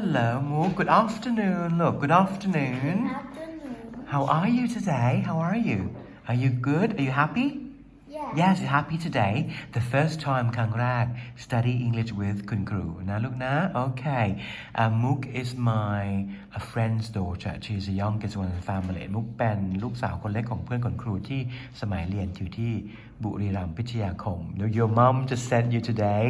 Hello, Mook. Good afternoon. Look, good afternoon. Good afternoon. How are you today? How are you? Are you good? Are you happy? Yes. Yes, you're happy today. The first time ครั้งแรก study English with คุณครูนะลูกนะ Okay. Mook is my a friend's daughter. She's the youngest one in the family. Mook เป็นลูกสาวคนเล็กของเพื่อนคุณครูที่สมัยเรียนอยู่ที่บุรีรัมย์พิทยาคม Your mom just sent you today,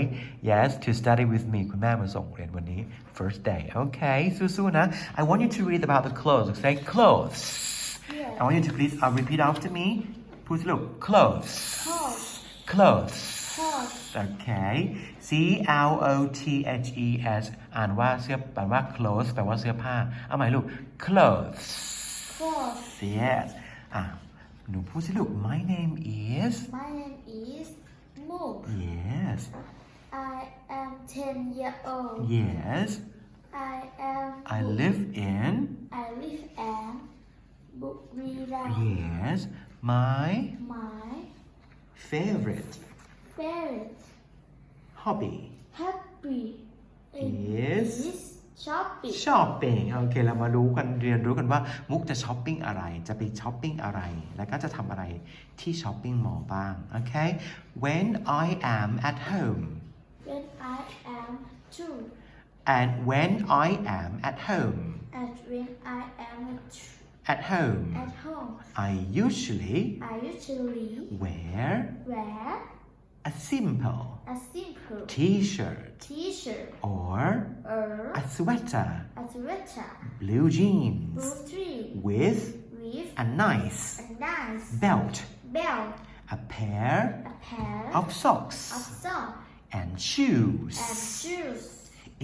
yes, to study with me. คุณแม่มาส่งเรียนวันนี้ first day. Okay, สู้ๆนะ I want you to read about the clothes. Okay, clothes. Yes. I want you to please repeat after me. พูดสิลูก clothes. Clothes. Clothes. Okay. C-L-O-T-H-E-S อ่านว่าเสื้อแปลว่า clothes แปลว่าเสื้อผ้าเอาใหม่ลูก clothes. Clothes. Yes. หนูพูดสิลูก My name is My name is Mook. Yes. I am 10 years old. Yes. I live in Buriram. Yes. My My favorite favorite hobby hobby is shopping. โอเคเรามารู้กันเรียนรู้กันว่ามุกจะช้อปปิ้งอะไรจะไปช้อปปิ้งอะไรแล้วก็จะทำอะไรที่ช้อปปิ้งมอลล์บ้างโอเค When I am at home When I am too. and when I am at home And when I am at home at home, I usually I usually wear wear a simple a simple t-shirt t-shirt or or a sweater a sweater, blue jeans blue jeans with with a nice a nice belt belt, a pair a pair of socks of socks and shoes. and shoes.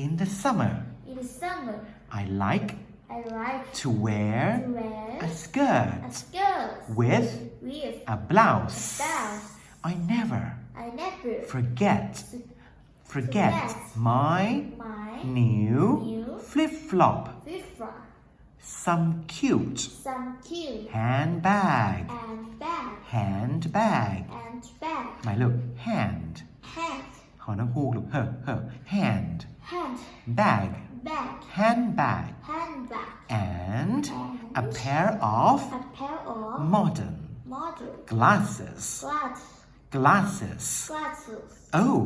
In the summer, In the summer, I like I like to wear to wear a skirt a skirt with with a blouse. blouse. I never I never forget forget my my new new flip-flop. flip-flop, Some cute some cute handbag. and bag. My look, hand. Hat, ขอน้ำพูกลูกhand. hand, Bag. bag, Handbag. handbag, And a pair of a pair of modern model glasses. glasses. Oh,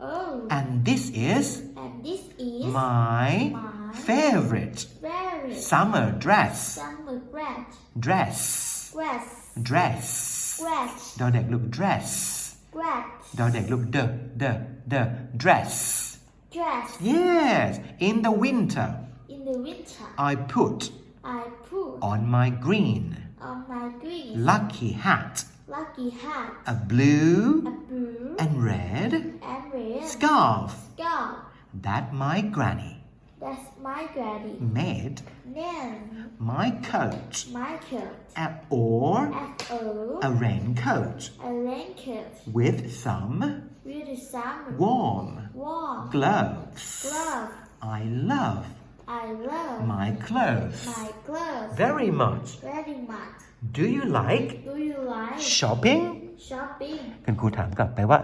Oh, and this is and this is my favorite very summer dress. summer Dress. dress, ดอเด็กลูก dress. ดอเด็กลูก the dress. Yes, in the winter, In the winter, I put I put on my green on my green lucky hat lucky hat, a blue a blue and red and red scarf scarf. that my granny That's my granny. made Then my coat my coat, or a a raincoat raincoat with some with some warm warm gloves. glove. I love I love my clothes my gloves very much. very much. Do you like Do you like shopping? shopping? คุณครูถามกลับไปว่า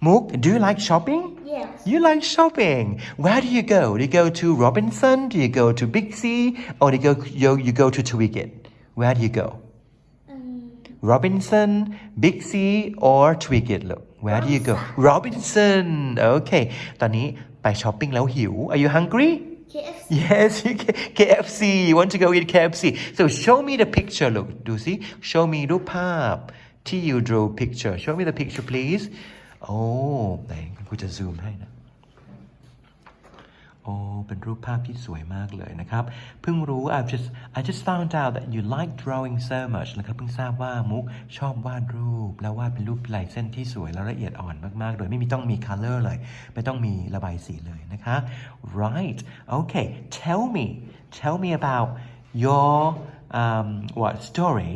มุก Do you like shopping? Yes. You like shopping. Where do you go? Do you go to Robinson? Do you go to Big C? Or do you go to Twicket? Where do you go? Robinson, Big C, or Twicket? Look, where do you go? Robinson. Okay. ตอนนี้ไปช้อปปิ้งแล้วหิว Are you hungry? KFC. Yes, KFC. You want to go eat KFC. So show me the picture. Look, ดูสิ Show me รูปภาพที่ you drew picture. Show me the picture, please. โอ้ไหนกูจะซูมให้นะโอ้เป็นรูปภาพที่สวยมากเลยนะครับเพิ่งรู้ I just found out that you like drawing so much นะครับเพิ่งทราบว่ามุกชอบวาดรูปแล้ววาดเป็นรูปลายเส้นที่สวยแล้วละเอียดอ่อนมากๆโดยไม่ต้องมี color เลยไม่ต้องมีระบายสีเลยนะคะ Right okay tell me about your what story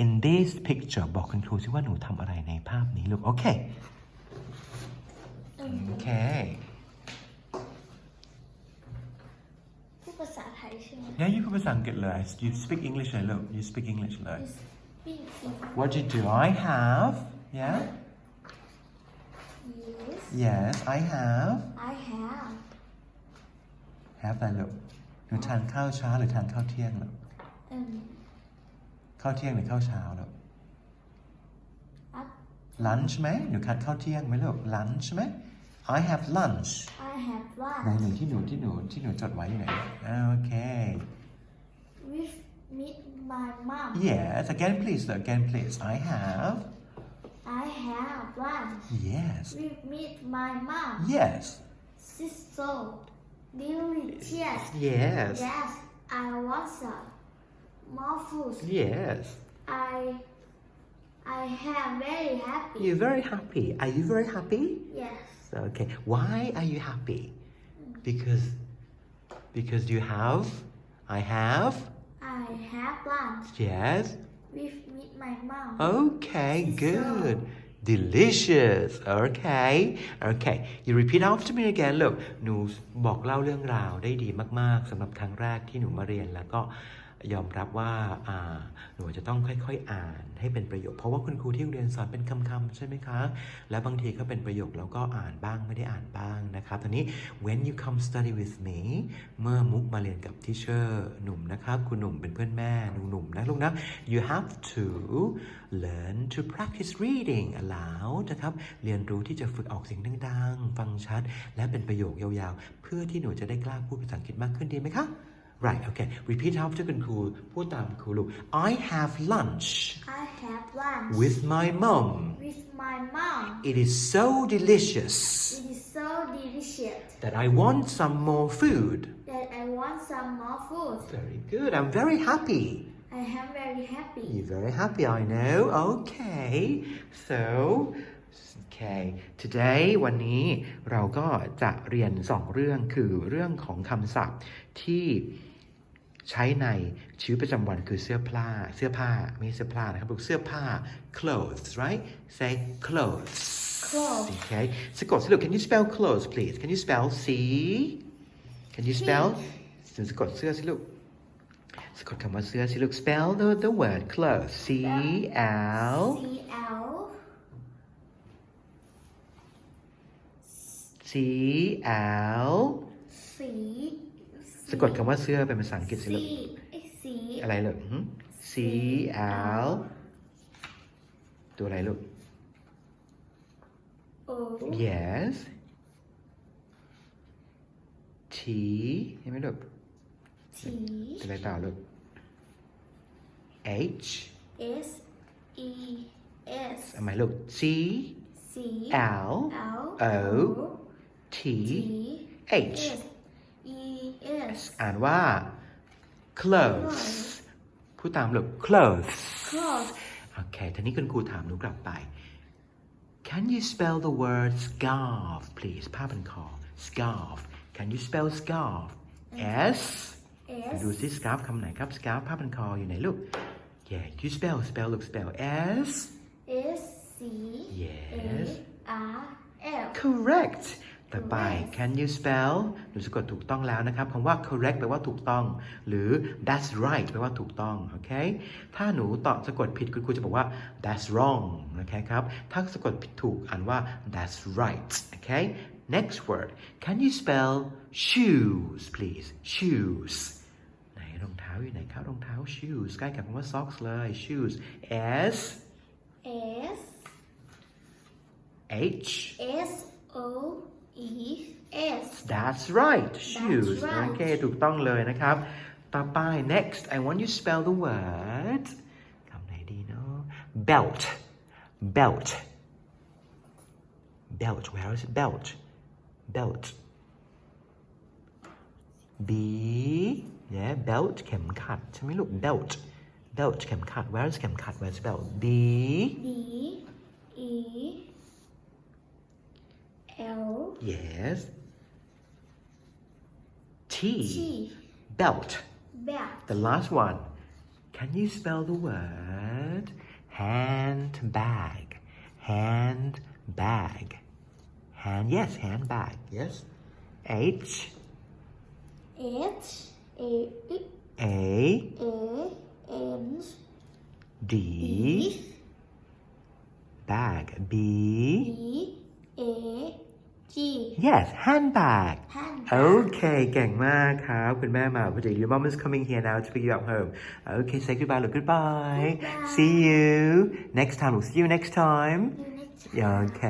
in this picture บอกคุณครูซิว่าหนูทำอะไรในภาพนี้ลูก Okayพูดภาษาไทยใช่ไหม Yeah, you พูดภาษาอังกฤษเลย You speak English เลยลูก You speak English เลย What do you do? I have Yeah Yes, Yes I have I have have อะไรลูกหนูทานข้าวเช้าหรือทานข้าวเที่ยงลูก ข้าวเที่ยงหรือข้าวเช้าลูก lunch ไหมหนูทานข้าวเที่ยงไหมลูก lunch ไหม I have lunch I have ไหน lunch หนูที่หนูจดไว้อยู่ไหนโอเค with meet my mom yes again please again please I have lunch yes with meet my mom yes This is so delicious yes Yes I want some more food yes I am very happy you're very happy are you very happy Yes okay why are you happy because you have I have lunch yes with meet my mom okay This is good delicious okay okay you repeat after me again ลูกหนูบอกเล่าเรื่องราวได้ดีมากๆสำหรับครั้งแรกที่หนูมาเรียนแล้วก็ยอมรับว่าหนูจะต้องค่อยๆอ่านให้เป็นประโยคเพราะว่าคุณครูที่โรงเรียนสอนเป็นคำๆใช่ไหมคะและบางทีก็เป็นประโยคแล้วก็อ่านบ้างไม่ได้อ่านบ้างนะครับตอนนี้ when you come study with me เมื่อมุกมาเรียนกับทีเชอร์หนุ่มนะครับคุณหนุ่มเป็นเพื่อนแม่หนุ่มนะลูกนะ you have to learn to practice reading aloud นะครับเรียนรู้ที่จะฝึกออกเสียงดังๆฟังชัดและเป็นประโยคยาวๆเพื่อที่หนูจะได้กล้าพูดภาษาอังกฤษมากขึ้นดีไหมคะRight, okay. Repeat after คุณครูพูดตามครูลูก I have lunch I have lunch with my mom. with my mom It is so delicious It is so delicious that I want some more food. that I want some more food Very good. I'm very happy. I am very happy You're very happy, I know. Okay. So, okay. Today วันนี้เราก็จะเรียน2เรื่องคือเรื่องของคำศัพท์ที่ใช้ในชีวิตประจำวันคือเสื้อผ้าไม่ใช่เสื้อผ้านะครับลูกเสื้อผ้า clothes right say clothes okay สะกดสิลูก can you spell clothes please can you spell C can you spell สะกดเสื้อสิลูกสะกดคำว่าเสื้อสิลูก spell the word clothes C L C L สะกดคำว่าเสื้อเป็นภาษาอังกฤษสิลูกอะไรลูก C L ตัวอะไรลูก Yes T เห็นไหมลูก ตัวอะไรต่อลูก H S E S ทำไมลูก C L O T H S อ่านว่า clothes พูดตามลูก clothes โอเคทีนี้คุณครูถามหนูกลับไป Can you spell the word scarf please ผ้าพันคอ scarf Can you spell scarf S ดูซิ scarf คำไหนครับ scarf ผ้าพันคออยู่ไหนลูก Yeah you spell ลูก spell S C Yes R F correct ต่อไป can you spell หนูสะกดถูกต้องแล้วนะครับคำว่า correct แปลว่าถูกต้องหรือ that's right แปลว่าถูกต้องโอเคถ้าหนูตอบสะกดผิดคุณครูจะบอกว่า that's wrong โอเคครับถ้าสะกดผิดถูกอ่านว่า that's right โอเค next word can you spell shoes please shoes ไหนรองเท้าอยู่ไหนครับรองเท้า shoes ใกล้กับคำว่า socks เลย shoes S H O E S That's right shoes That's right. โอเคถูกต้องเลยนะครับต่อไป next I want you to spell the word คำไหนดีเนาะ belt where is it belt B yeah belt เข็มขัดใช่ไหมลูก belt เข็มขัด where is เข็มขัด where is belt B E L yes T belt the last one can you spell the word handbag hand yes handbag yes H A N D bag B G Yes handbag handbag Okay เก่งมากครับคุณแม่มาพอดี Your mom is coming here now to pick you up home Okay say goodbye look goodbye Goodbye. See you next time we'll see you next time See you next time. Okay